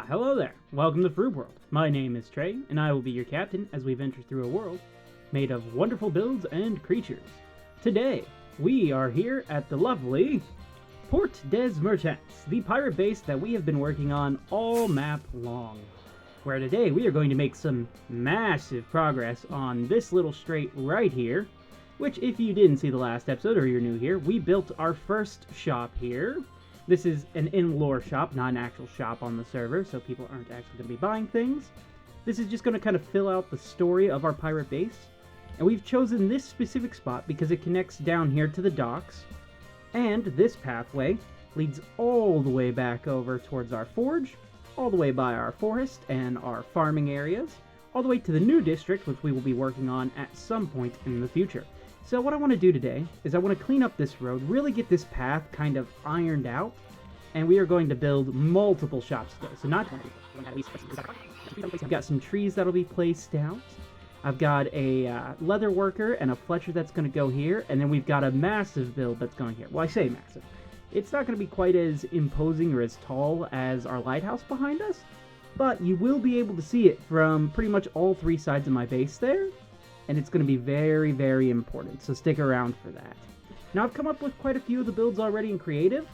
Hello there. Welcome to Froob World. My name is Trey, and I will be your captain as we venture through a world made of wonderful builds and creatures. Today, we are here at the lovely Port des Merchants, the pirate base that we have been working on all map long. Where today we are going to make some massive progress on this little strait right here, which if you didn't see the last episode or you're new here, we built our first shop here. This is an in-lore shop, not an actual shop on the server, so people aren't actually going to be buying things. This is just going to kind of fill out the story of our pirate base. And we've chosen this specific spot because it connects down here to the docks. And this pathway leads all the way back over towards our forge, all the way by our forest and our farming areas, all the way to the new district, which we will be working on at some point in the future. So what I want to do today is I want to clean up this road, really get this path kind of ironed out, and we are going to build multiple shops today. So not I've got some trees that'll be placed out. I've got a leather worker and a fletcher that's going to go here, and then we've got a massive build that's going here. Well, I say massive. It's not going to be quite as imposing or as tall as our lighthouse behind us, but you will be able to see it from pretty much all three sides of my base there. And it's going to be very, very important, so stick around for that. Now, I've come up with quite a few of the builds already in creative,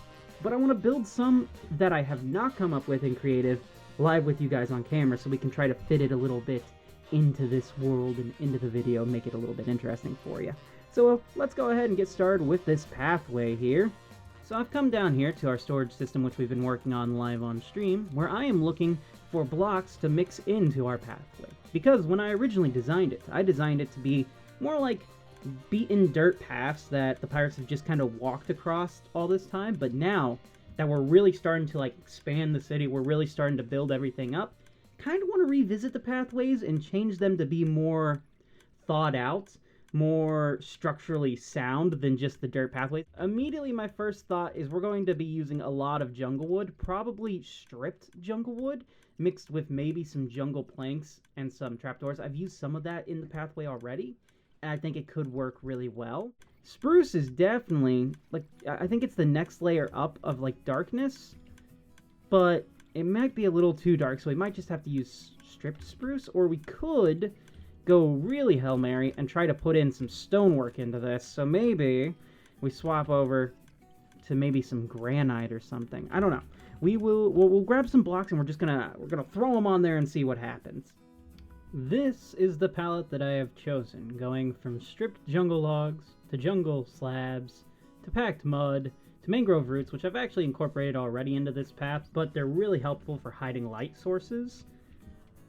but I want to build some that I have not come up with in creative live with you guys on camera, so we can try to fit it a little bit into this world and into the video, make it a little bit interesting for you. So let's go ahead and get started with this pathway here. So I've come down here to our storage system, which we've been working on live on stream, where I am looking for blocks to mix into our pathway. Because when I originally designed it, I designed it to be more like beaten dirt paths that the pirates have just kind of walked across all this time, but now that we're really starting to expand the city, we're really starting to build everything up, kind of want to revisit the pathways and change them to be more thought out, more structurally sound than just the dirt pathways. Immediately my first thought is we're going to be using a lot of jungle wood, probably stripped jungle wood, mixed with maybe some jungle planks and some trapdoors. I've used some of that in the pathway already, and I think it could work really well. Spruce is definitely, I think it's the next layer up of, darkness, but it might be a little too dark, so we might just have to use stripped spruce, or we could go really Hail Mary and try to put in some stonework into this, so maybe we swap over to maybe some granite or something. I don't know. We'll grab some blocks and we're gonna throw them on there and see what happens. This is the palette that I have chosen, going from stripped jungle logs to jungle slabs to packed mud to mangrove roots, which I've actually incorporated already into this path, but they're really helpful for hiding light sources,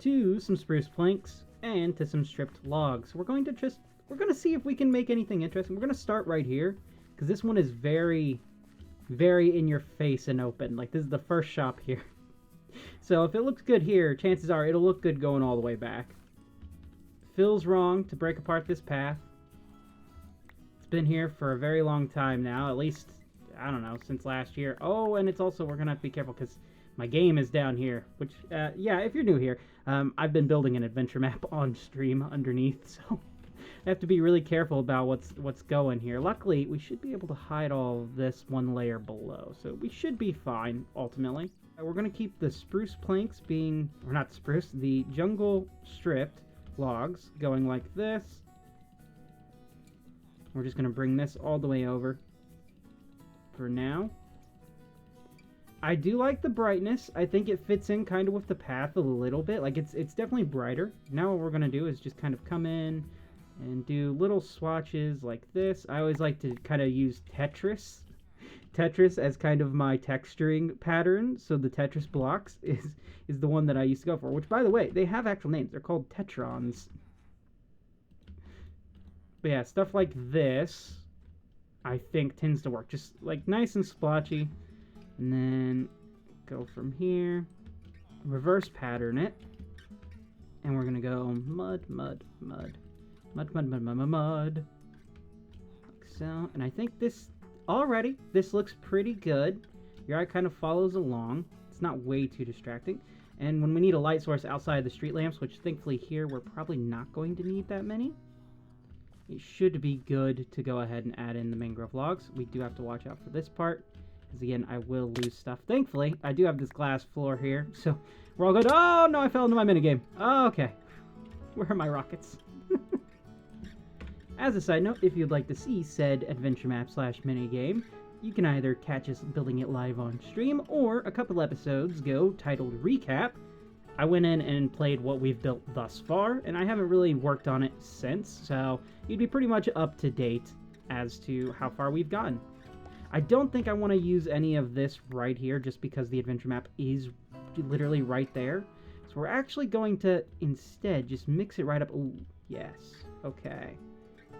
to some spruce planks and to some stripped logs. We're going to see if we can make anything interesting. We're going to start right here because this one is very in your face and open. This is the first shop here. So if it looks good here, chances are it'll look good going all the way back. Feels wrong to break apart this path. It's been here for a very long time now, at least, I don't know, since last year. Oh, and it's also, we're gonna have to be careful because my game is down here, which, yeah, if you're new here, I've been building an adventure map on stream underneath, so I have to be really careful about what's going here. Luckily, we should be able to hide all of this one layer below, so we should be fine, ultimately. We're going to keep the spruce planks being, or not spruce, the jungle stripped logs going like this. We're just going to bring this all the way over for now. I do like the brightness. I think it fits in kind of with the path a little bit. It's definitely brighter. Now what we're going to do is just kind of come in and do little swatches like this. I always like to kind of use Tetris as kind of my texturing pattern. So the Tetris blocks is the one that I used to go for, which, by the way, they have actual names. They're called Tetrons. But yeah, stuff like this, I think, tends to work. Just nice and splotchy. And then go from here, reverse pattern it, and we're going to go mud, mud, mud. Mud, mud, mud, mud, mud, mud. Like so. And I think this looks pretty good. Your eye kind of follows along. It's not way too distracting. And when we need a light source outside of the street lamps, which thankfully here we're probably not going to need that many, it should be good to go ahead and add in the mangrove logs. We do have to watch out for this part. because again, I will lose stuff. Thankfully, I do have this glass floor here, so we're all good. Oh, no, I fell into my minigame. Oh, okay. Where are my rockets? As a side note, if you'd like to see said adventure map / minigame, you can either catch us building it live on stream, or a couple episodes ago titled Recap, I went in and played what we've built thus far, and I haven't really worked on it since, so you'd be pretty much up to date as to how far we've gotten. I don't think I want to use any of this right here, just because the adventure map is literally right there. So we're actually going to instead just mix it right up. Ooh, yes. Okay.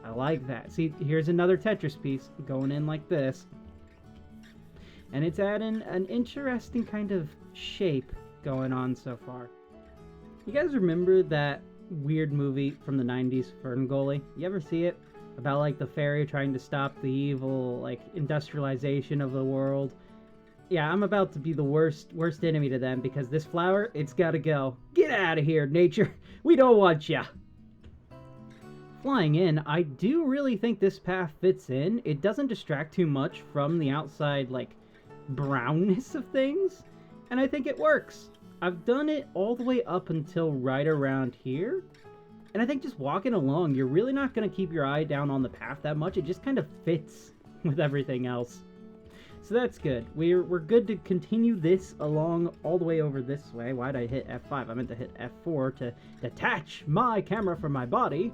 I like that. See, here's another Tetris piece going in like this. And it's adding an interesting kind of shape going on so far. You guys remember that weird movie from the 90s, Ferngully? You ever see it? About like the fairy trying to stop the evil like industrialization of the world. Yeah, I'm about to be the worst enemy to them, because this flower, it's gotta go. Get out of here, nature. We don't want ya. Flying in, I do really think this path fits in. It doesn't distract too much from the outside, like, brownness of things, and I think it works. I've done it all the way up until right around here, and I think just walking along, you're really not going to keep your eye down on the path that much. It just kind of fits with everything else. So that's good. We're good to continue this along all the way over this way. Why'd I hit F5? I meant to hit F4 to detach my camera from my body.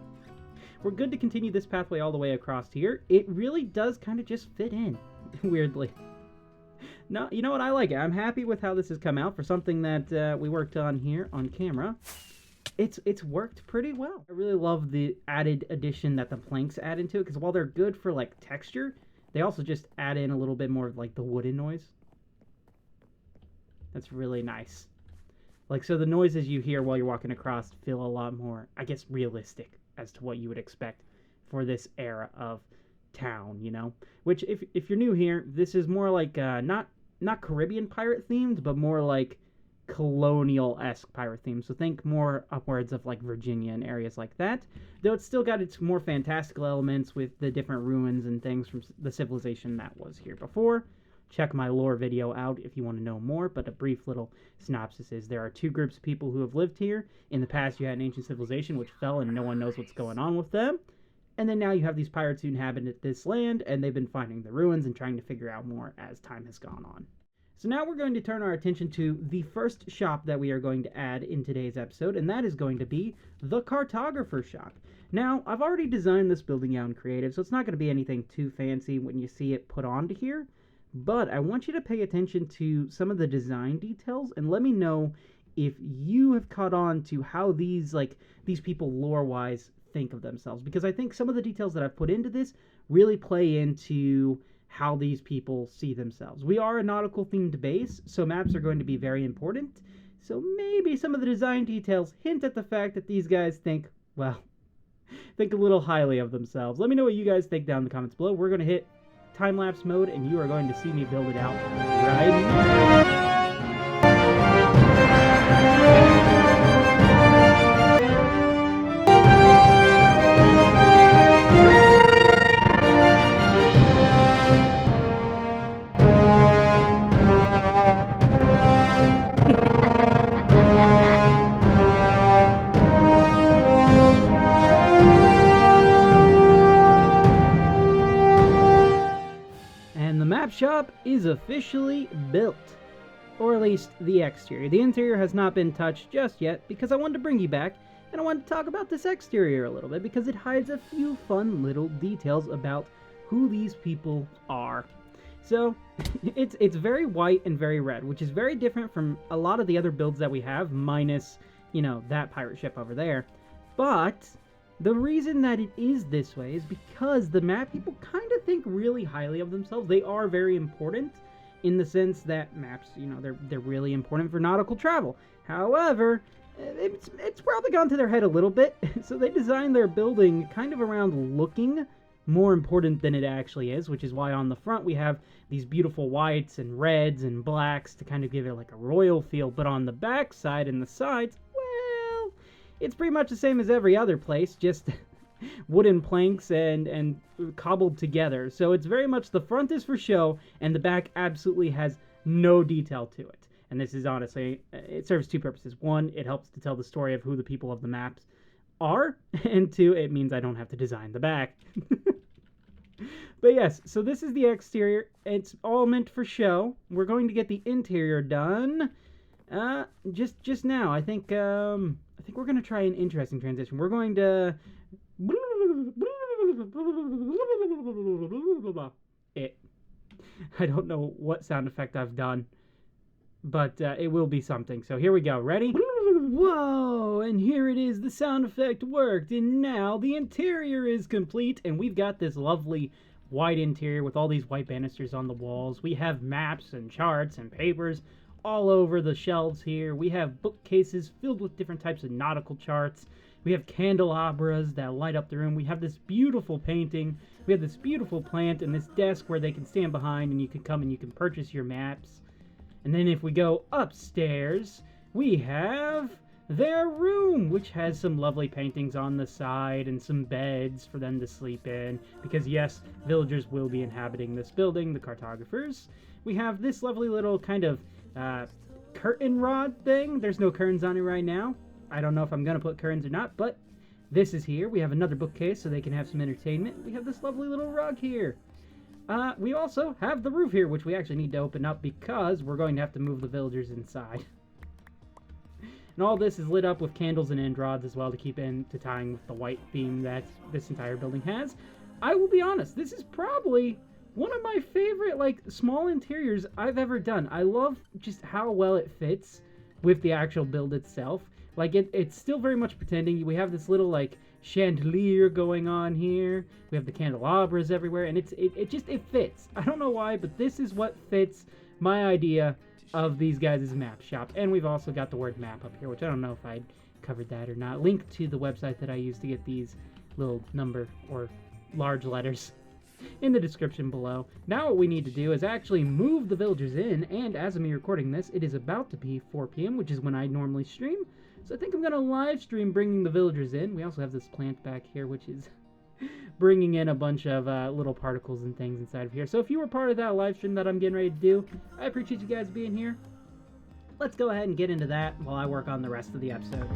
We're good to continue this pathway all the way across here. It really does kind of just fit in, weirdly. No, you know what? I like it. I'm happy with how this has come out for something that we worked on here on camera. It's worked pretty well. I really love the added addition that the planks add into it, because while they're good for like texture, they also just add in a little bit more of like the wooden noise. That's really nice. Like, so the noises you hear while you're walking across feel a lot more, I guess, realistic as to what you would expect for this era of town, you know? Which, if you're new here, this is more like, not Caribbean pirate themed, but more like colonial-esque pirate themed. So think more upwards of like Virginia and areas like that. Though it's still got its more fantastical elements with the different ruins and things from the civilization that was here before. Check my lore video out if you want to know more, but a brief little synopsis is there are two groups of people who have lived here. In the past, you had an ancient civilization which fell and no one knows what's going on with them. And then now you have these pirates who inhabit this land, and they've been finding the ruins and trying to figure out more as time has gone on. So now we're going to turn our attention to the first shop that we are going to add in today's episode, and that is going to be the Cartographer Shop. Now, I've already designed this building out in Creative, so it's not going to be anything too fancy when you see it put onto here. But I want you to pay attention to some of the design details and let me know if you have caught on to how these people lore-wise think of themselves. Because I think some of the details that I've put into this really play into how these people see themselves. We are a nautical themed base, so maps are going to be very important. So maybe some of the design details hint at the fact that these guys think a little highly of themselves. Let me know what you guys think down in the comments below. We're going to hit time-lapse mode, and you are going to see me build it out right now. Shop is officially built, or at least the exterior. The interior has not been touched just yet because I wanted to bring you back and I wanted to talk about this exterior a little bit because it hides a few fun little details about who these people are. So it's very white and very red, which is very different from a lot of the other builds that we have, minus, you know, that pirate ship over there. But the reason that it is this way is because the map people kind of think really highly of themselves. They are very important in the sense that maps, you know, they're really important for nautical travel. However, it's probably gone to their head a little bit, so they designed their building kind of around looking more important than it actually is, which is why on the front we have these beautiful whites and reds and blacks to kind of give it like a royal feel, but on the back side and the sides, it's pretty much the same as every other place, just wooden planks and cobbled together. So it's very much the front is for show, and the back absolutely has no detail to it. And this is honestly, it serves two purposes. One, it helps to tell the story of who the people of the maps are, and two, it means I don't have to design the back. But yes, so this is the exterior. It's all meant for show. We're going to get the interior done just now. I think we're going to try an interesting transition. We're going to it. I don't know what sound effect I've done, but it will be something. So here we go. Ready? Whoa, and here it is. The sound effect worked, and now the interior is complete, and we've got this lovely white interior with all these white banisters on the walls. We have maps and charts and papers all over the shelves here. We have bookcases filled with different types of nautical charts. We have candelabras that light up the room. We have this beautiful painting. We have this beautiful plant and this desk where they can stand behind, and you can come and you can purchase your maps. And then if we go upstairs, we have their room, which has some lovely paintings on the side and some beds for them to sleep in. Because yes, villagers will be inhabiting this building, the cartographers. We have this lovely little kind of curtain rod thing. There's no curtains on it right now. I don't know if I'm going to put curtains or not, but this is here. We have another bookcase so they can have some entertainment. We have this lovely little rug here. We also have the roof here, which we actually need to open up because we're going to have to move the villagers inside. And all this is lit up with candles and end rods as well to keep in to tying with the white theme that this entire building has. I will be honest, this is probably one of my favorite, like, small interiors I've ever done. I love just how well it fits with the actual build itself. Like, it's still very much pretending. We have this little, like, chandelier going on here. We have the candelabras everywhere, and it fits. I don't know why, but this is what fits my idea of these guys' map shop. And we've also got the word map up here, which I don't know if I covered that or not. Link to the website that I use to get these little number or large letters in the description below. Now what we need to do is actually move the villagers in, and as of me recording this, it is about to be 4 p.m., which is when I normally stream. So I think I'm going to live stream bringing the villagers in. We also have this plant back here, which is bringing in a bunch of little particles and things inside of here. So if you were part of that live stream that I'm getting ready to do, I appreciate you guys being here. Let's go ahead and get into that while I work on the rest of the episode.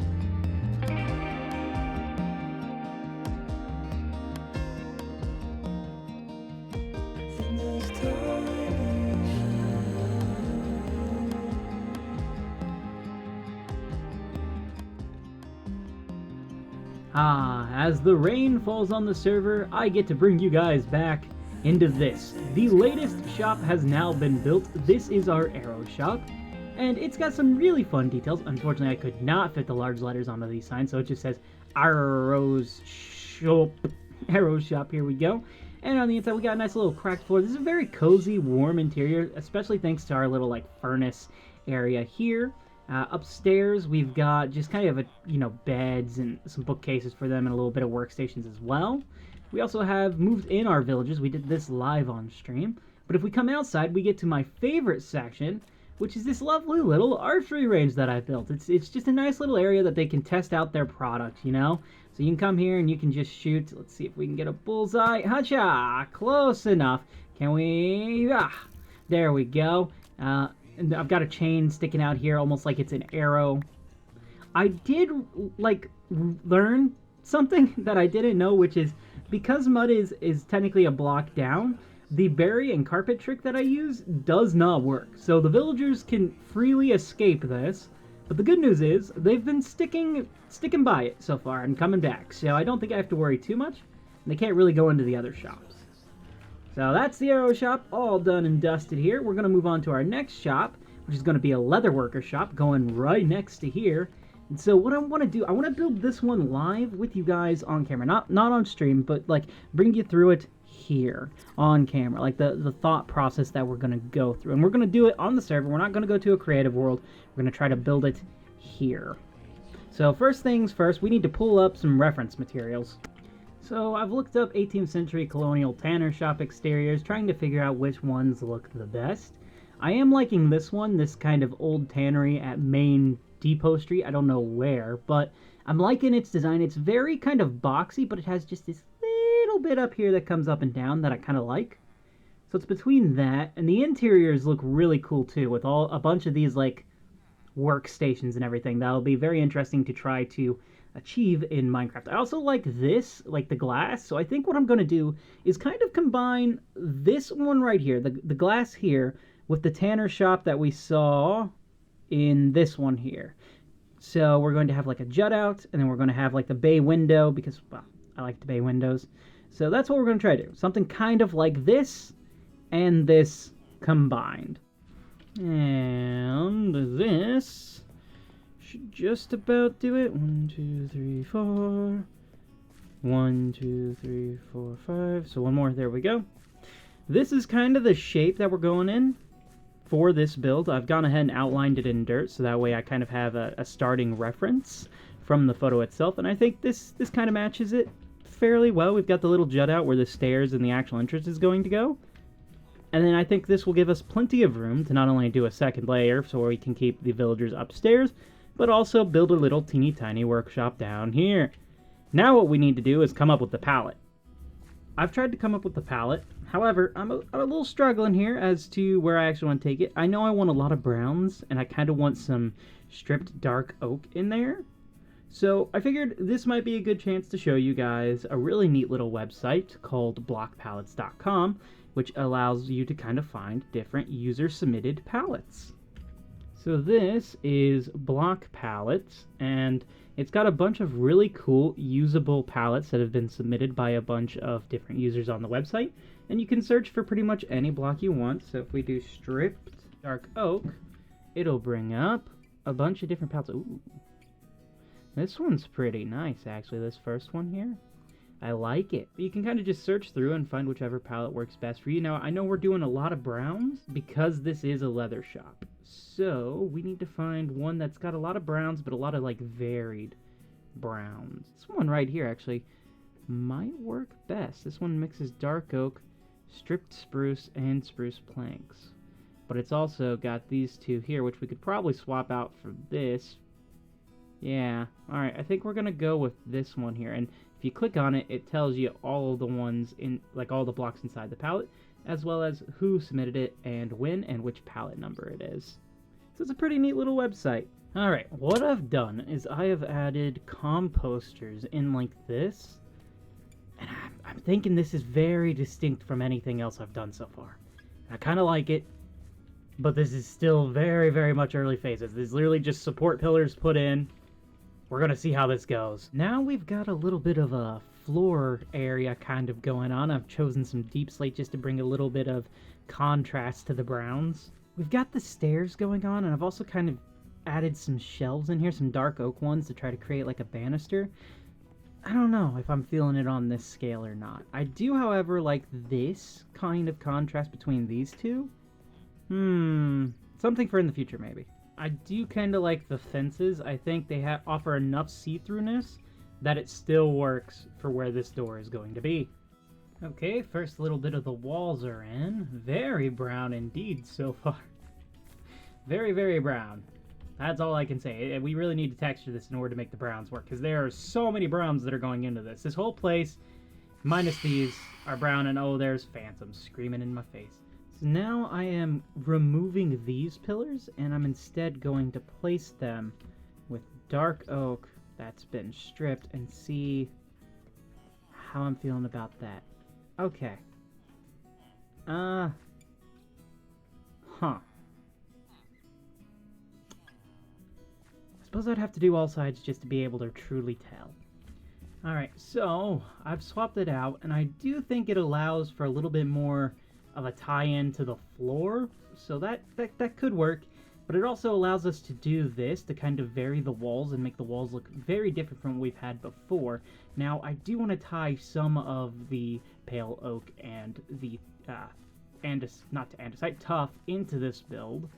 As the rain falls on the server, I get to bring you guys back into this. The latest shop has now been built. This is our arrow shop, and it's got some really fun details. Unfortunately, I could not fit the large letters onto these signs, so it just says arrows shop. Arrow shop, here we go. And on the inside, we got a nice little cracked floor. This is a very cozy, warm interior, especially thanks to our little, like, furnace area here. Upstairs, we've got just kind of beds and some bookcases for them and a little bit of workstations as well. We also have moved in our villages. We did this live on stream. But if we come outside, we get to my favorite section, which is this lovely little archery range that I built. It's just a nice little area that they can test out their product, you know? So you can come here and you can just shoot. Let's see if we can get a bullseye. Hacha! Close enough. Can we? There we go. And I've got a chain sticking out here, almost like it's an arrow. I did, like, learn something that I didn't know, which is, because mud is technically a block down, the berry and carpet trick that I use does not work. So the villagers can freely escape this, but the good news is, they've been sticking by it so far and coming back. So I don't think I have to worry too much, and they can't really go into the other shops. So that's the arrow shop, all done and dusted here. We're going to move on to our next shop, which is going to be a leatherworker shop going right next to here. And so what I want to do, I want to build this one live with you guys on camera. Not on stream, but like bring you through it here on camera. Like the thought process that we're going to go through. And we're going to do it on the server. We're not going to go to a creative world. We're going to try to build it here. So first things first, we need to pull up some reference materials. So I've looked up 18th century colonial tanner shop exteriors, trying to figure out which ones look the best. I am liking this one, this kind of old tannery at Main Depot Street. I don't know where, but I'm liking its design. It's very kind of boxy, but it has just this little bit up here that comes up and down that I kind of like. So it's between that, and the interiors look really cool too, with a bunch of these like workstations and everything. That'll be very interesting to try to achieve in Minecraft. I also like this, like the glass, so I think what I'm going to do is kind of combine this one right here, the glass here, with the tanner shop that we saw in this one here. So we're going to have like a jut out, and then we're going to have like the bay window, because, well, I like the bay windows. So that's what we're going to try to do. Something kind of like this and this combined. And this should just about do it. 1, 2, 3, 4. 1, 2, 3, 4, 5. So one more. There we go. This is kind of the shape that we're going in for this build. I've gone ahead and outlined it in dirt, so that way I kind of have a starting reference from the photo itself, and I think this kind of matches it fairly well. We've got the little jut out where the stairs and the actual entrance is going to go. And then I think this will give us plenty of room to not only do a second layer so we can keep the villagers upstairs, but also build a little teeny tiny workshop down here. Now what we need to do is come up with the palette. I've tried to come up with the palette. However, I'm a little struggling here as to where I actually want to take it. I know I want a lot of browns, and I kind of want some stripped dark oak in there. So I figured this might be a good chance to show you guys a really neat little website called blockpalettes.com, which allows you to kind of find different user-submitted palettes. So this is Block Palettes, and it's got a bunch of really cool usable palettes that have been submitted by a bunch of different users on the website, and you can search for pretty much any block you want. So if we do stripped dark oak, it'll bring up a bunch of different palettes. Ooh, this one's pretty nice actually, this first one here. I like it. You can kind of just search through and find whichever palette works best for you. Now, I know we're doing a lot of browns because this is a leather shop. So, we need to find one that's got a lot of browns, but a lot of, like, varied browns. This one right here, actually, might work best. This one mixes dark oak, stripped spruce, and spruce planks. But it's also got these two here, which we could probably swap out for this. Yeah, alright, I think we're gonna go with this one here. And if you click on it, it tells you all of the ones in, like all the blocks inside the palette, as well as who submitted it and when and which palette number it is. So it's a pretty neat little website. Alright, what I've done is I have added composters in like this, and I'm thinking this is very distinct from anything else I've done so far. I kind of like it, but this is still very, very much early phases. This is literally just support pillars put in. We're gonna see how this goes. Now we've got a little bit of a floor area kind of going on. I've chosen some deep slate just to bring a little bit of contrast to the browns. We've got the stairs going on, and I've also kind of added some shelves in here, some dark oak ones to try to create like a banister. I don't know if I'm feeling it on this scale or not. I do, however, like this kind of contrast between these two. Something for in the future, maybe. I do kind of like the fences. I think they offer enough see-throughness that it still works for where this door is going to be. Okay, first little bit of the walls are in. Very brown indeed so far. Very, very brown. That's all I can say. We really need to texture this in order to make the browns work, because there are so many browns that are going into this. This whole place, minus these, are brown, and oh, there's phantoms screaming in my face. So now I am removing these pillars, and I'm instead going to place them with dark oak that's been stripped and see how I'm feeling about that. Okay. I suppose I'd have to do all sides just to be able to truly tell. Alright, so I've swapped it out, and I do think it allows for a little bit more of a tie-in to the floor, so that could work. But it also allows us to do this to kind of vary the walls and make the walls look very different from what we've had before. Now, I do want to tie some of the pale oak and the tough into this build.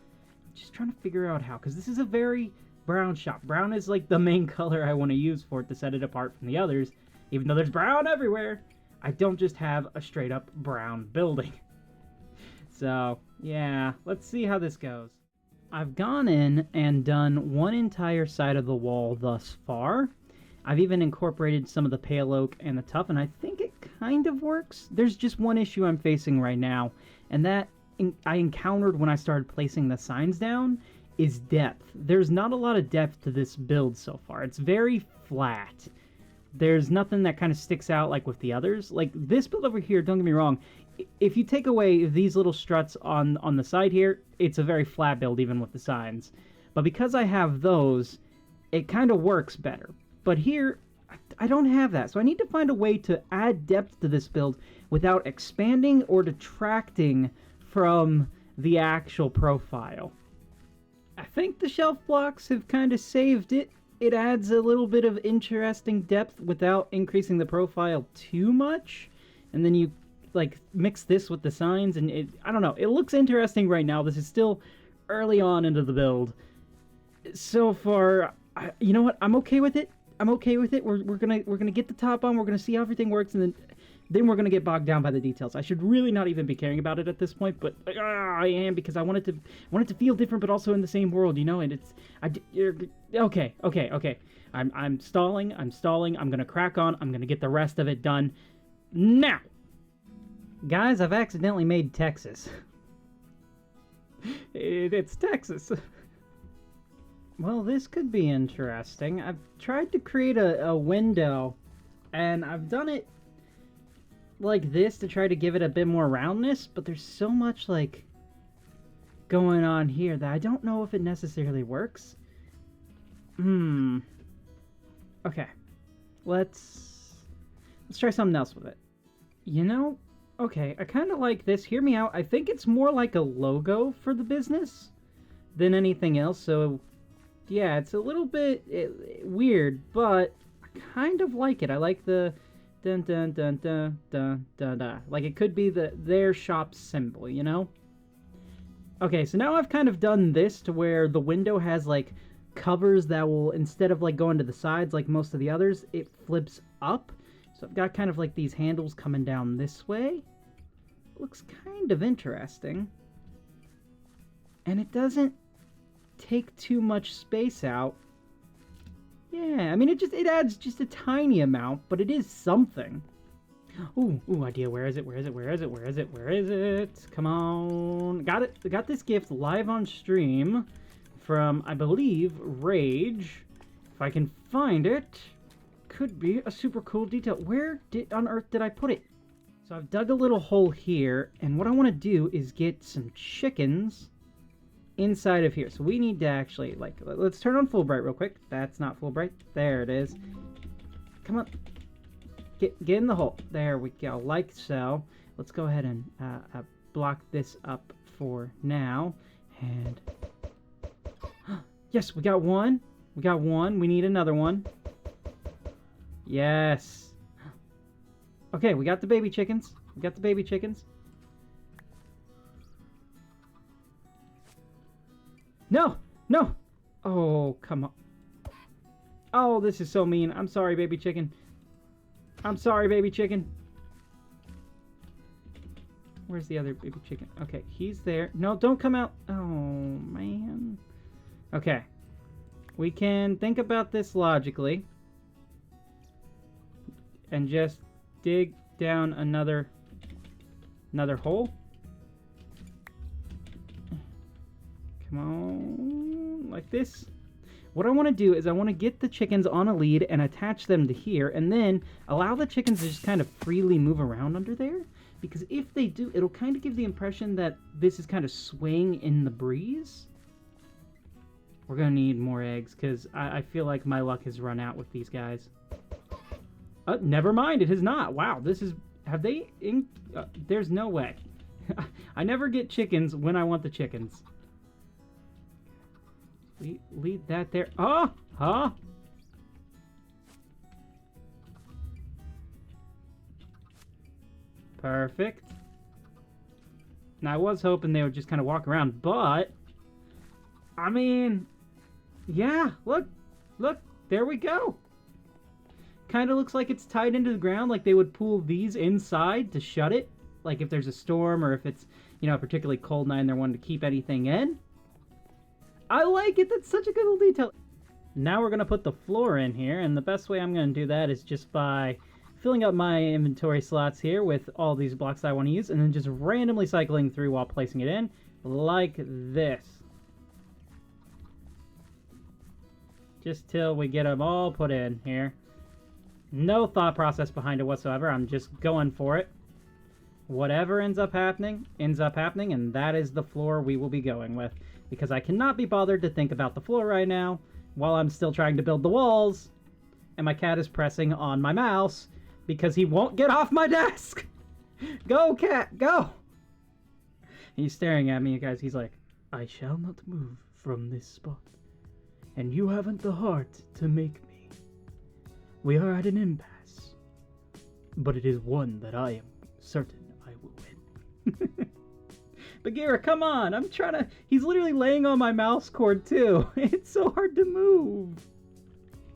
Just trying to figure out how, because this is a very brown shop. Brown is like the main color I want to use for it to set it apart from the others. Even though there's brown everywhere, I don't just have a straight up brown building. So, yeah, let's see how this goes. I've gone in and done one entire side of the wall thus far, I've even incorporated some of the pale oak and the tough, and I think it kind of works. There's just one issue I'm facing right now, and that I encountered when I started placing the signs down, is depth. There's not a lot of depth to this build so far. It's very flat. There's nothing that kind of sticks out like with the others. Like this build over here, don't get me wrong, if you take away these little struts on the side here, it's a very flat build even with the signs. But because I have those, it kind of works better. But here, I don't have that. So I need to find a way to add depth to this build without expanding or detracting from the actual profile. I think the shelf blocks have kind of saved it. It adds a little bit of interesting depth without increasing the profile too much. And then you like mix this with the signs and I don't know, it looks interesting right now. This is still early on into the build. So far, you know what? I'm okay with it. I'm okay with it. We're gonna get the top on. We're gonna see how everything works, and then we're gonna get bogged down by the details. I should really not even be caring about it at this point, but I am, because I want it to feel different, but also in the same world, you know. And okay. I'm stalling. I'm gonna crack on. I'm gonna get the rest of it done now. Guys, I've accidentally made Texas. It's Texas. Well, this could be interesting. I've tried to create a window, and I've done it like this to try to give it a bit more roundness, but there's so much, like, going on here that I don't know if it necessarily works. Okay. Let's try something else with it. You know, okay, I kind of like this. Hear me out. I think it's more like a logo for the business than anything else, so yeah, it's a little bit weird, but I kind of like it. I like the dun dun dun dun dun dun dun. Like it could be their shop symbol, you know? Okay, so now I've kind of done this to where the window has like covers that will, instead of like going to the sides like most of the others, it flips up. So I've got kind of like these handles coming down this way. Looks kind of interesting. And it doesn't take too much space out. Yeah, I mean it adds just a tiny amount, but it is something. Ooh, idea. Where is it? Come on. Got it. I got this gift live on stream from, I believe, Rage. If I can find it, could be a super cool detail. Where on earth did I put it? So I've dug a little hole here, and what I want to do is get some chickens inside of here. So we need to actually, like, let's turn on full bright real quick. That's not full bright. There it is. Come on. Get in the hole. There we go, like so. Let's go ahead and block this up for now. And yes, we got one. We need another one. Yes. Okay, we got the baby chickens. No! Oh, come on. Oh, this is so mean. I'm sorry, baby chicken. Where's the other baby chicken? Okay, he's there. No, don't come out. Oh, man. Okay. We can think about this logically. And just dig down another hole. Come on, like this. What I want to do is I want to get the chickens on a lead and attach them to here, and then allow the chickens to just kind of freely move around under there. Because if they do, it'll kind of give the impression that this is kind of swaying in the breeze. We're going to need more eggs, because I feel like my luck has run out with these guys. Never mind, it has not. Wow, this is... Have they... there's no way. I never get chickens when I want the chickens. Leave that there. Oh! Huh? Perfect. Now, I was hoping they would just kind of walk around, but... I mean... Yeah, look, there we go. Kind of looks like it's tied into the ground, like they would pull these inside to shut it. Like if there's a storm or if it's, you know, a particularly cold night and they're wanting to keep anything in. I like it. That's such a good little detail. Now we're going to put the floor in here, and the best way I'm going to do that is just by filling up my inventory slots here with all these blocks I want to use, and then just randomly cycling through while placing it in, like this. Just till we get them all put in here. No thought process behind it whatsoever. I'm just going for it. Whatever ends up happening, and that is the floor we will be going with. Because I cannot be bothered to think about the floor right now while I'm still trying to build the walls. And my cat is pressing on my mouse because he won't get off my desk. Go, cat, go! He's staring at me, you guys. He's like, I shall not move from this spot. And you haven't the heart to make me. We are at an impasse. But it is one that I am certain I will win. Bagheera, come on! I'm trying to... He's literally laying on my mouse cord, too. It's so hard to move.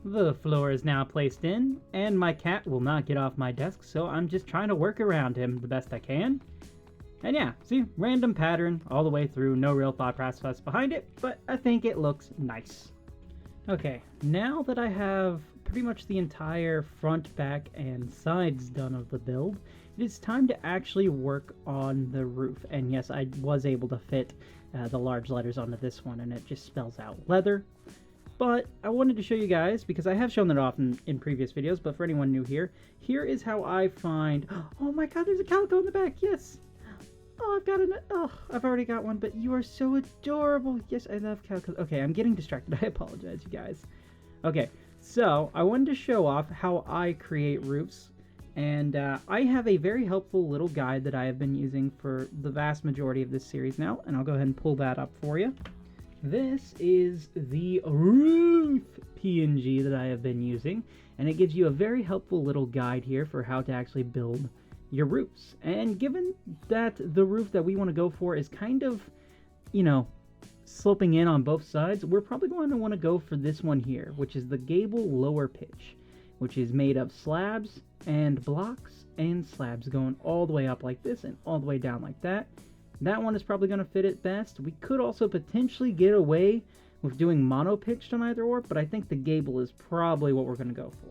The floor is now placed in, and my cat will not get off my desk, so I'm just trying to work around him the best I can. And yeah, see? Random pattern all the way through, no real thought process behind it, but I think it looks nice. Okay, now that I have pretty much the entire front, back, and sides done of the build, it is time to actually work on the roof. And yes, I was able to fit the large letters onto this one, and it just spells out leather. But I wanted to show you guys, because I have shown it off in previous videos, but for anyone new here, here is how I find... Oh my god, there's a calico in the back, yes! Oh, I've already got one, but you are so adorable. Yes, I love calico. Okay, I'm getting distracted. I apologize, you guys. Okay, so I wanted to show off how I create roofs. And I have a very helpful little guide that I have been using for the vast majority of this series now. And I'll go ahead and pull that up for you. This is the roof PNG that I have been using. And it gives you a very helpful little guide here for how to actually build your roofs. And given that the roof that we want to go for is kind of, you know, sloping in on both sides, we're probably going to want to go for this one here, which is the gable lower pitch, which is made of slabs and blocks and slabs going all the way up like this and all the way down like that. That one is probably going to fit it best. We could also potentially get away with doing mono pitched on either or, but I think the gable is probably what we're going to go for.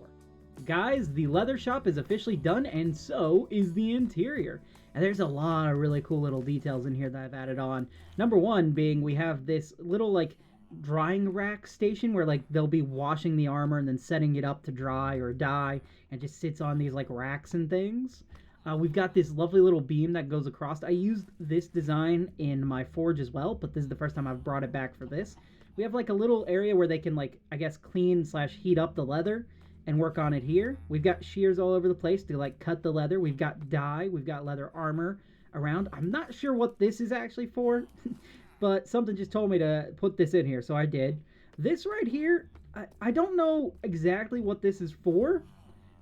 Guys, the leather shop is officially done, and so is the interior. And there's a lot of really cool little details in here that I've added on. Number one being we have this little, like, drying rack station where, like, they'll be washing the armor and then setting it up to dry or dye, and just sits on these, like, racks and things. We've got this lovely little beam that goes across. I used this design in my forge as well, but this is the first time I've brought it back for this. We have, like, a little area where they can, like, I guess clean / heat up the leather and work on it here. We've got shears all over the place to, like, cut the leather. We've got dye. We've got leather armor around. I'm not sure what this is actually for, but something just told me to put this in here, so I did. This right here, I don't know exactly what this is for,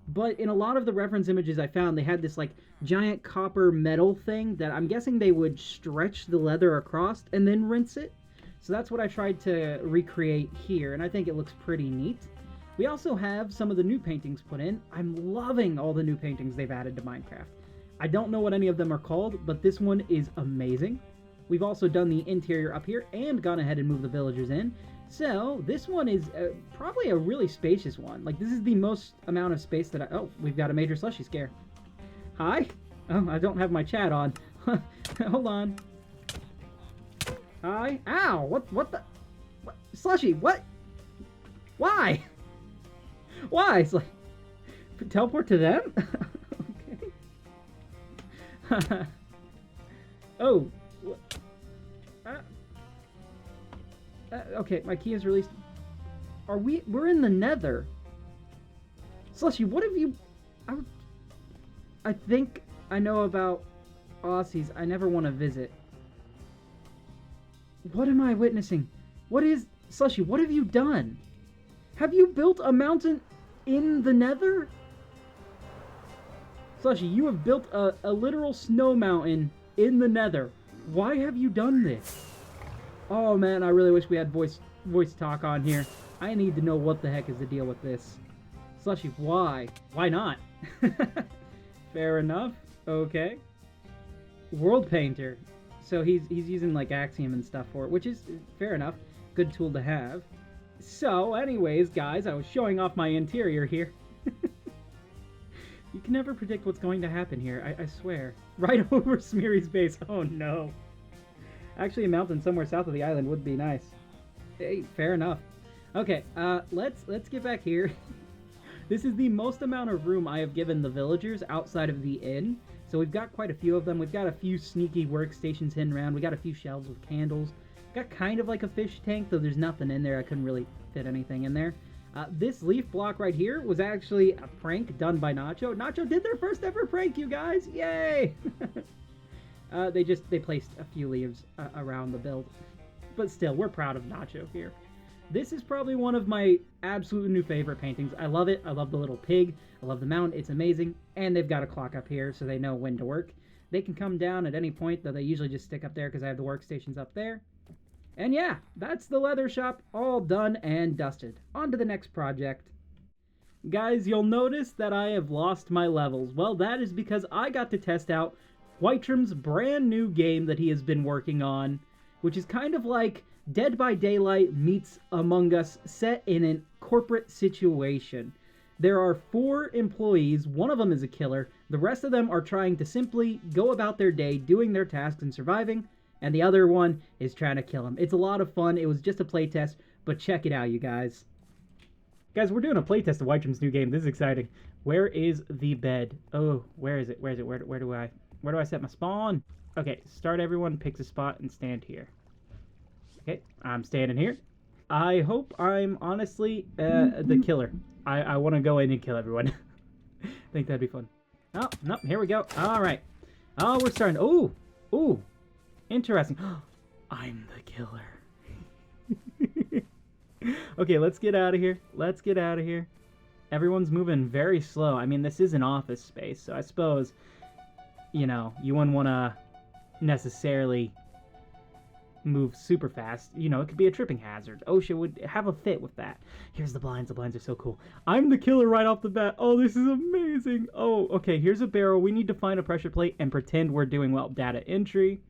but in a lot of the reference images I found, they had this, like, giant copper metal thing that I'm guessing they would stretch the leather across and then rinse it. So that's what I tried to recreate here, and I think it looks pretty neat. We also have some of the new paintings put in. I'm loving all the new paintings they've added to Minecraft. I don't know what any of them are called, but this one is amazing. We've also done the interior up here and gone ahead and moved the villagers in. So this one is probably a really spacious one. Like, this is the most amount of space that oh, we've got a major slushy scare. Hi? Oh, I don't have my chat on. Hold on. Hi? Ow! What the? What? Slushy, what? Why? Why? It's like, teleport to them? Okay. Oh. Okay, my key is released. We're in the nether. Slushy, what have you... I think I know about Aussies. I never want to visit. What am I witnessing? What is... Slushy, what have you done? Have you built a mountain in the nether? Slushy, you have built a literal snow mountain in the nether. Why have you done this? Oh man, I really wish we had voice talk on here. I need to know what the heck is the deal with this. Slushy, why? Why not? Fair enough. Okay. World Painter. So he's using like Axiom and stuff for it, which is fair enough. Good tool to have. So, anyways, guys, I was showing off my interior here. You can never predict what's going to happen here, I swear. Right over Smeary's base. Oh, no. Actually, a mountain somewhere south of the island would be nice. Hey, fair enough. Okay, let's get back here. This is the most amount of room I have given the villagers outside of the inn. So we've got quite a few of them. We've got a few sneaky workstations hidden around. We got a few shelves with candles. Got kind of like a fish tank, though there's nothing in there. I couldn't really fit anything in there. This leaf block right here was actually a prank done by Nacho. Nacho did their first ever prank, you guys! Yay! They placed a few leaves around the build. But still, we're proud of Nacho here. This is probably one of my absolute new favorite paintings. I love it. I love the little pig. I love the mountain. It's amazing. And they've got a clock up here so they know when to work. They can come down at any point, though they usually just stick up there because I have the workstations up there. And yeah, that's the leather shop all done and dusted. On to the next project. Guys, you'll notice that I have lost my levels. Well, that is because I got to test out Whiterum's brand new game that he has been working on, which is kind of like Dead by Daylight meets Among Us set in a corporate situation. There are 4 employees, one of them is a killer, the rest of them are trying to simply go about their day doing their tasks and surviving, and the other one is trying to kill him. It's a lot of fun. It was just a playtest, but check it out, you guys. Guys, we're doing a playtest of Whiterum's new game. This is exciting. Where is the bed? Oh, where is it? Where is it? Where do I set my spawn? Okay, start everyone, picks a spot, and stand here. Okay, I'm standing here. I hope I'm honestly the killer. I want to go in and kill everyone. I think that'd be fun. Oh, no, here we go. All right. Oh, we're starting. Oh, ooh. Interesting. I'm the killer. Okay, let's get out of here. Let's get out of here. Everyone's moving very slow. I mean, this is an office space, so I suppose, you know, you wouldn't want to necessarily move super fast. You know, it could be a tripping hazard. OSHA would have a fit with that. Here's the blinds. The blinds are so cool. I'm the killer right off the bat. Oh, this is amazing. Oh, okay, here's a barrel. We need to find a pressure plate and pretend we're doing, well, data entry.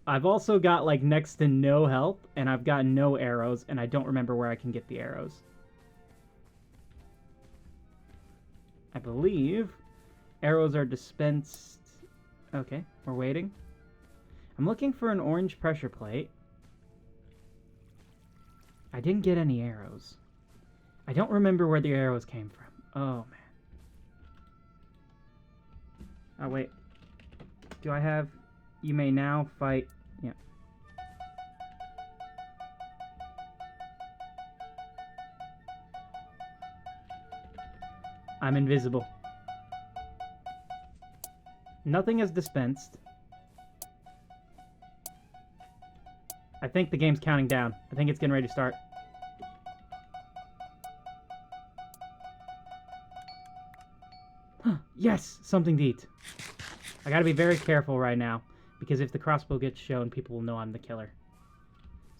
I've also got, like, next to no health, and I've got no arrows, and I don't remember where I can get the arrows. I believe arrows are dispensed. Okay, we're waiting. I'm looking for an orange pressure plate. I didn't get any arrows. I don't remember where the arrows came from. Oh, man. Oh, wait. Do I have... You may now fight... Yeah. I'm invisible. Nothing is dispensed. I think the game's counting down. I think it's getting ready to start. Yes! Something to eat. I gotta be very careful right now, because if the crossbow gets shown, people will know I'm the killer.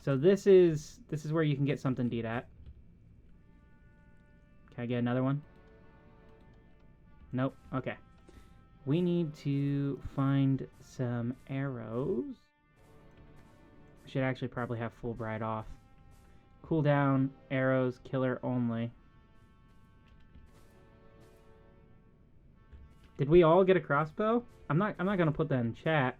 So this is where you can get something to eat at. Can I get another one? Nope. Okay. We need to find some arrows. I should actually probably have Fulbright off. Cooldown, arrows, killer only. Did we all get a crossbow? I'm not gonna put that in chat.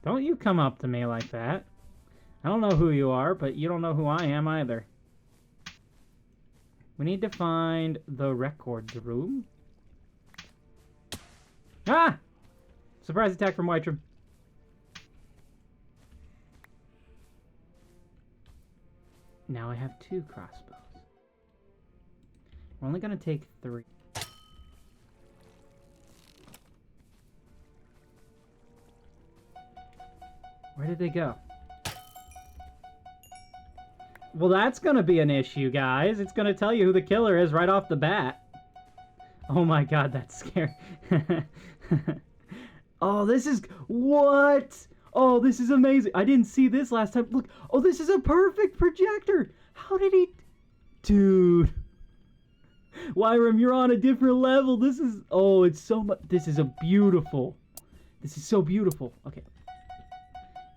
Don't you come up to me like that. I don't know who you are, but you don't know who I am either. We need to find the records room. Ah! Surprise attack from Whiterum. Now I have 2 crossbows. We're only going to take 3. Where did they go? Well, that's going to be an issue, guys. It's going to tell you who the killer is right off the bat. Oh my god, that's scary. Oh, this is... What? Oh, this is amazing. I didn't see this last time. Look. Oh, this is a perfect projector. How did he... Dude. Wyram, you're on a different level. This is... Oh, it's so much... This is a beautiful... This is so beautiful. Okay.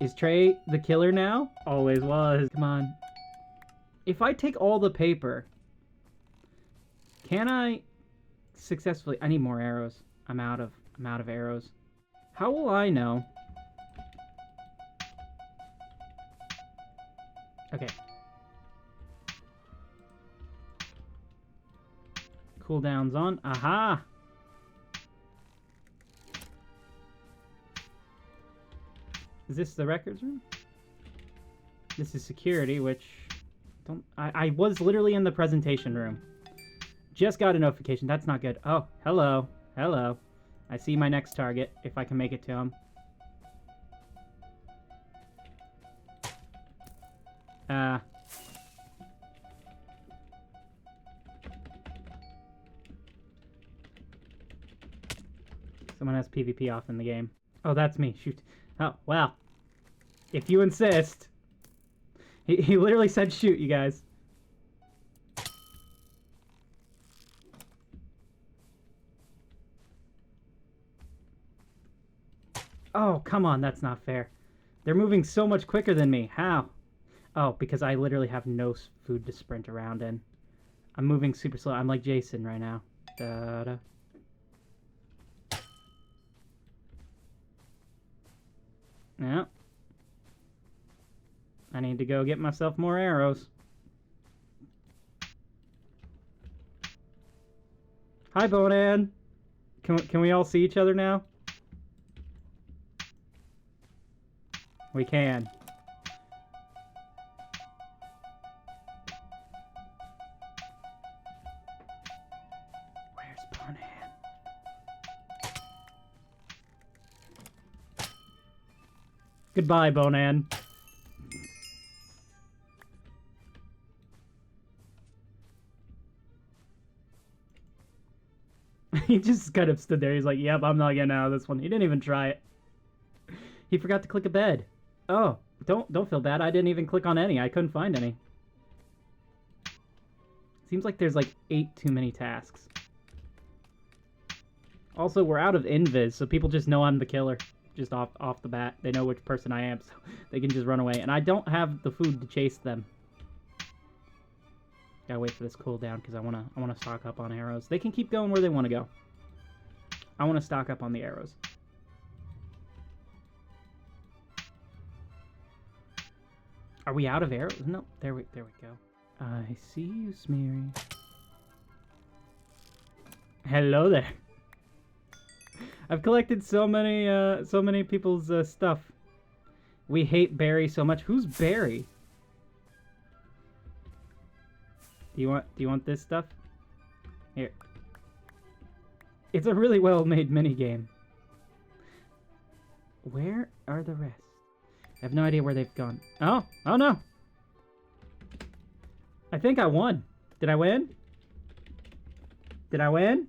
Is Trey the killer now? Always was. Come on. If I take all the paper, can I successfully... I need more arrows. I'm out of arrows. How will I know? Okay. Cooldown's on. Aha! Is this the records room? This is security, which... I was literally in the presentation room. Just got a notification. That's not good. Oh, hello. Hello. I see my next target, if I can make it to him. Someone has PvP off in the game. Oh, that's me. Shoot. Oh, wow. If you insist. He literally said shoot, you guys. Oh, come on. That's not fair. They're moving so much quicker than me. How? Oh, because I literally have no food to sprint around in. I'm moving super slow. I'm like Jason right now. Da-da. Yeah. I need to go get myself more arrows. Hi, Bonan. Can we all see each other now? We can. Where's Bonan? Goodbye, Bonan. He just kind of stood there. He's like, yep, I'm not getting out of this one. He didn't even try it. He forgot to click a bed. Oh, don't feel bad. I didn't even click on any. I couldn't find any. Seems like there's like 8 too many tasks. Also, we're out of invis, so people just know I'm the killer. Just off the bat. They know which person I am, so they can just run away. And I don't have the food to chase them. Gotta wait for this cooldown because I wanna stock up on arrows. They can keep going where they want to go. I want to stock up on the arrows. Are we out of arrows? No, there we go. I see you, Smeary. Hello there. I've collected so many people's stuff. We hate Barry so much. Who's Barry? Do you want this stuff? Here. It's a really well-made minigame. Where are the rest? I have no idea where they've gone. Oh no! I think I won. Did I win? Did I win?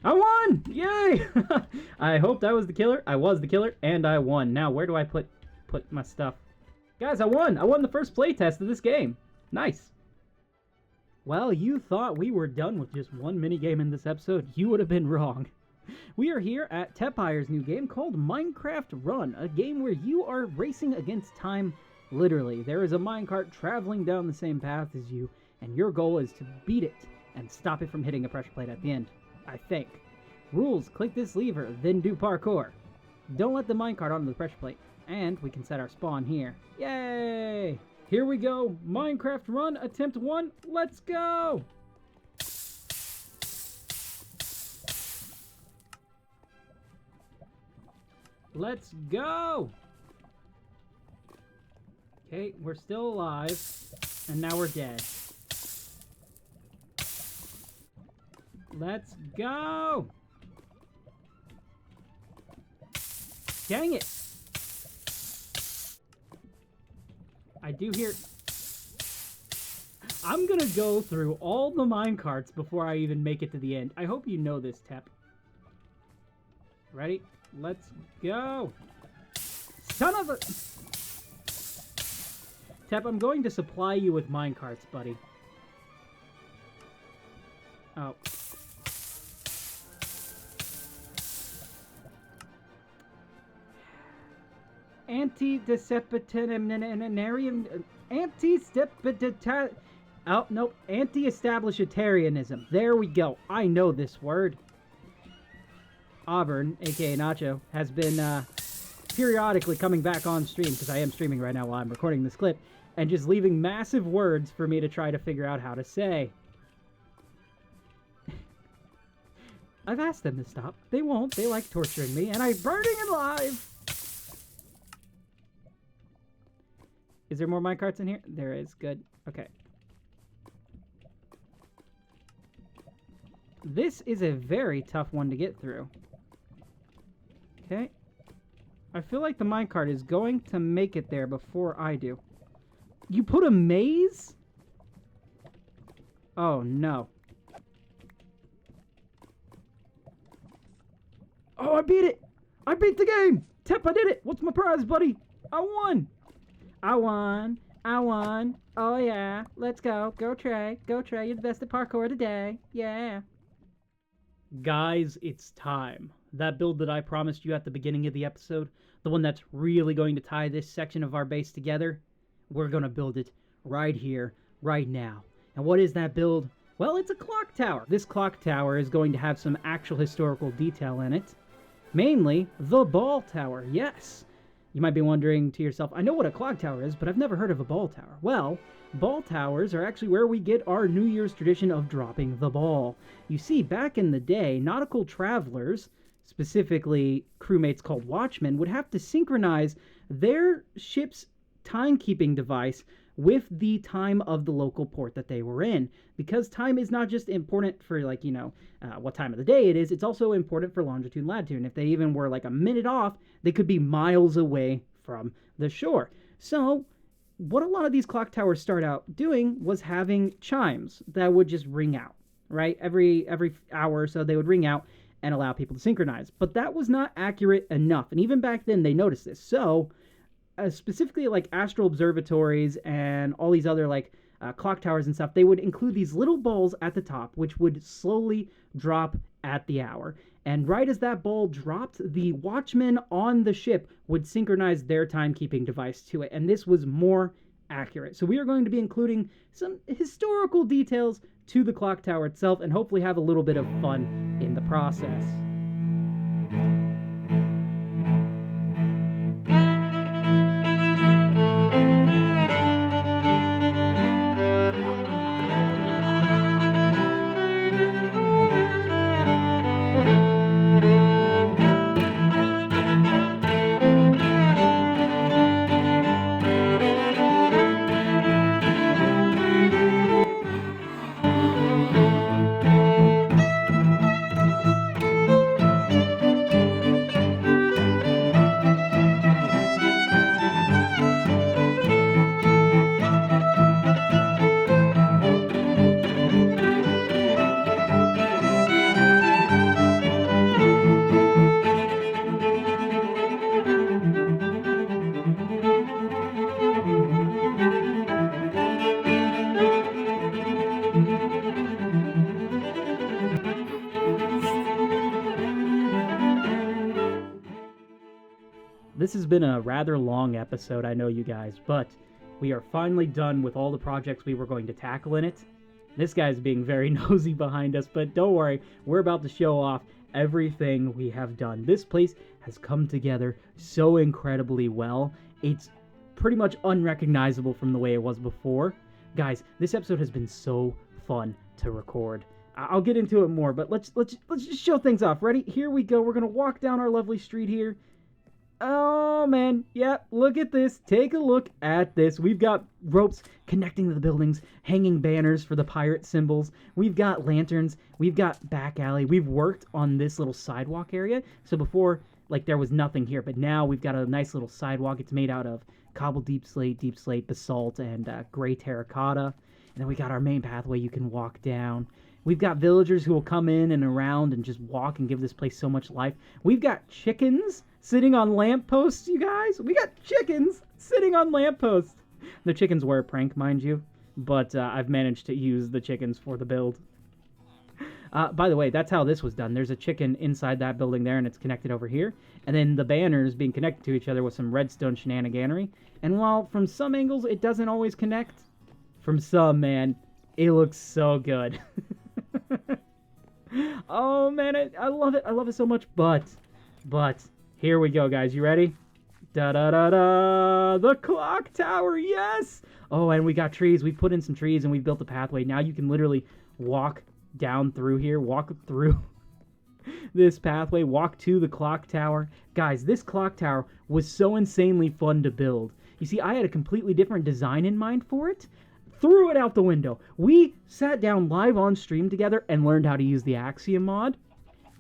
I won! Yay! I hope I was the killer. I was the killer, and I won. Now, where do I put my stuff? Guys, I won! I won the first playtest of this game. Nice. Well, you thought we were done with just one minigame in this episode. You would have been wrong. We are here at Tepire's new game called Minecraft Run, a game where you are racing against time, literally. There is a minecart traveling down the same path as you, and your goal is to beat it and stop it from hitting a pressure plate at the end, I think. Rules: click this lever, then do parkour. Don't let the minecart onto the pressure plate, and we can set our spawn here. Yay! Here we go! Minecraft Run, attempt 1, let's go! Let's go! Okay, we're still alive, and now we're dead. Let's go! Dang it! I do hear... I'm gonna go through all the minecarts before I even make it to the end. I hope you know this, Tep. Ready? Let's go! Son of a... Tep, I'm going to supply you with minecarts, buddy. Oh. Oh, nope. Anti-establishmentarianism. There we go. I know this word. Auburn, aka Nacho, has been periodically coming back on stream, because I am streaming right now while I'm recording this clip, and just leaving massive words for me to try to figure out how to say. I've asked them to stop. They won't. They like torturing me, and I'm burning alive! Is there more minecarts in here? There is. Good. Okay. This is a very tough one to get through. Okay. I feel like the minecart is going to make it there before I do. You put a maze? Oh, no. Oh, I beat it! I beat the game! Tep, I did it! What's my prize, buddy? I won! I won! I won! Oh, yeah. Let's go. Go, Trey. Go, Trey. You're the best at parkour today. Yeah. Guys, it's time. That build that I promised you at the beginning of the episode, the one that's really going to tie this section of our base together, we're going to build it right here, right now. And what is that build? Well, it's a clock tower. This clock tower is going to have some actual historical detail in it. Mainly, the ball tower, yes. You might be wondering to yourself, I know what a clock tower is, but I've never heard of a ball tower. Well, ball towers are actually where we get our New Year's tradition of dropping the ball. You see, back in the day, nautical travelers, specifically crewmates called watchmen, would have to synchronize their ship's timekeeping device with the time of the local port that they were in. Because time is not just important for, like, what time of the day it is, it's also important for longitude and latitude. And if they even were like a minute off, they could be miles away from the shore. So what a lot of these clock towers start out doing was having chimes that would just ring out, right? Every hour or so they would ring out and allow people to synchronize. But that was not accurate enough. And even back then they noticed this. So specifically like astral observatories and all these other clock towers and stuff, they would include these little balls at the top, which would slowly drop at the hour. And right as that ball dropped, the watchmen on the ship would synchronize their timekeeping device to it. And this was more accurate. So we are going to be including some historical details to the clock tower itself and hopefully have a little bit of fun in the process. This has been a rather long episode, I know you guys, but we are finally done with all the projects we were going to tackle in it. This guy's being very nosy behind us, but don't worry, we're about to show off everything we have done. This place has come together so incredibly well. It's pretty much unrecognizable from the way it was before. Guys, this episode has been so fun to record. I'll get into it more, but let's just show things off. Ready? Here we go. We're gonna walk down our lovely street here. Oh, man. Yep, look at this. Take a look at this. We've got ropes connecting to the buildings, hanging banners for the pirate symbols. We've got lanterns. We've got back alley. We've worked on this little sidewalk area. So before, there was nothing here, but now we've got a nice little sidewalk. It's made out of cobbled deep slate, basalt, and gray terracotta. And then we got our main pathway you can walk down. We've got villagers who will come in and around and just walk and give this place so much life. We've got chickens sitting on lampposts, you guys. We got chickens sitting on lampposts. The chickens were a prank, mind you, but I've managed to use the chickens for the build. By the way, that's how this was done. There's a chicken inside that building there, and it's connected over here. And then the banners being connected to each other with some redstone shenaniganery. And while from some angles it doesn't always connect, from some, man, it looks so good. Oh, man, I love it. I love it so much. But, here we go, guys. You ready? Da-da-da-da! The clock tower, yes! Oh, and we got trees. We put in some trees, and we built a pathway. Now you can literally walk down through here, walk through this pathway, walk to the clock tower. Guys, this clock tower was so insanely fun to build. You see, I had a completely different design in mind for it. Threw it out the window. We sat down live on stream together and learned how to use the Axiom mod,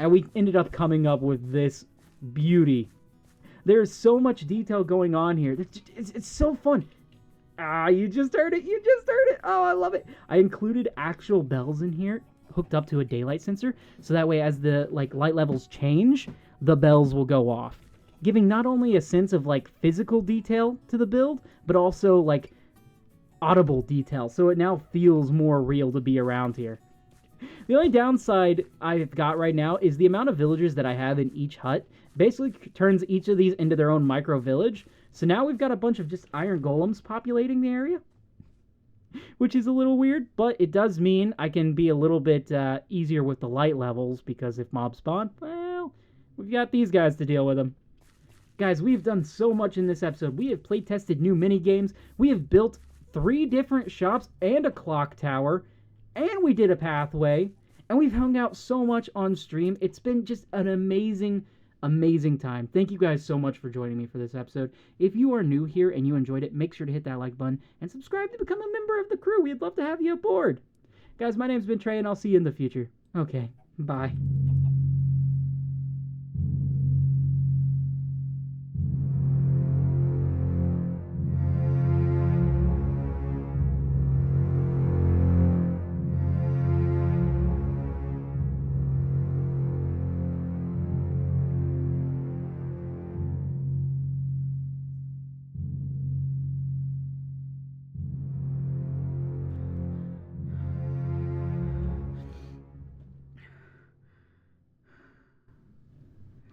and we ended up coming up with this beauty. There's so much detail going on here. It's so fun. Ah, you just heard it. You just heard it. Oh, I love it. I included actual bells in here hooked up to a daylight sensor, so that way as the light levels change, the bells will go off, giving not only a sense of physical detail to the build, but also audible detail, so it now feels more real to be around here. The only downside I've got right now is the amount of villagers that I have in each hut basically turns each of these into their own micro village. So now we've got a bunch of just iron golems populating the area, which is a little weird, but it does mean I can be a little bit easier with the light levels, because if mobs spawn, well, we've got these guys to deal with them. Guys, we've done so much in this episode. We have play tested new mini games. We have built 3 different shops and a clock tower, and we did a pathway, and we've hung out so much on stream. It's been just an amazing time. Thank you guys so much for joining me for this episode. If you are new here and you enjoyed it, make sure to hit that like button and subscribe to become a member of the crew. We'd love to have you aboard. Guys, my name's been Trey, and I'll see you in the future. Okay, bye.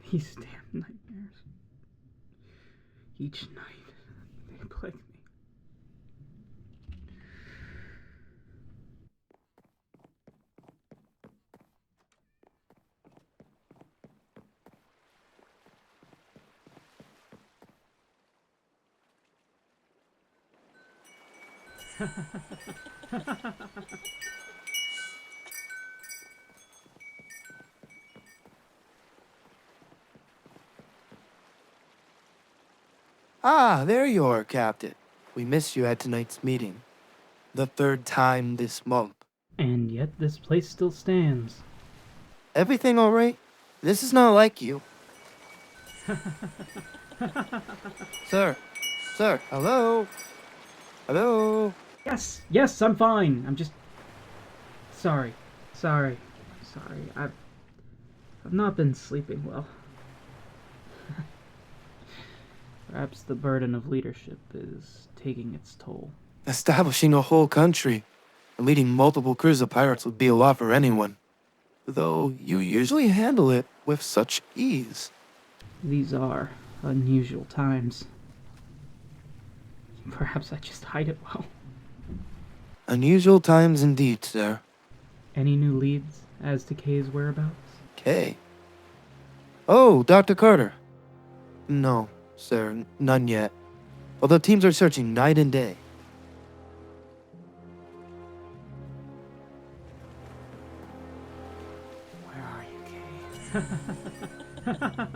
These damn nightmares. Each night, they plague me. Ah, there you are, Captain. We missed you at tonight's meeting. The 3rd time this month. And yet this place still stands. Everything all right? This is not like you. Sir, hello? Hello? Yes, I'm fine. I'm just... Sorry. I've not been sleeping well. Perhaps the burden of leadership is taking its toll. Establishing a whole country and leading multiple crews of pirates would be a lot for anyone. Though you usually handle it with such ease. These are unusual times. Perhaps I just hide it well. Unusual times indeed, sir. Any new leads as to Kay's whereabouts? Kay? Oh, Dr. Carter. No, sir, none yet. Although teams are searching night and day. Where are you, Kay?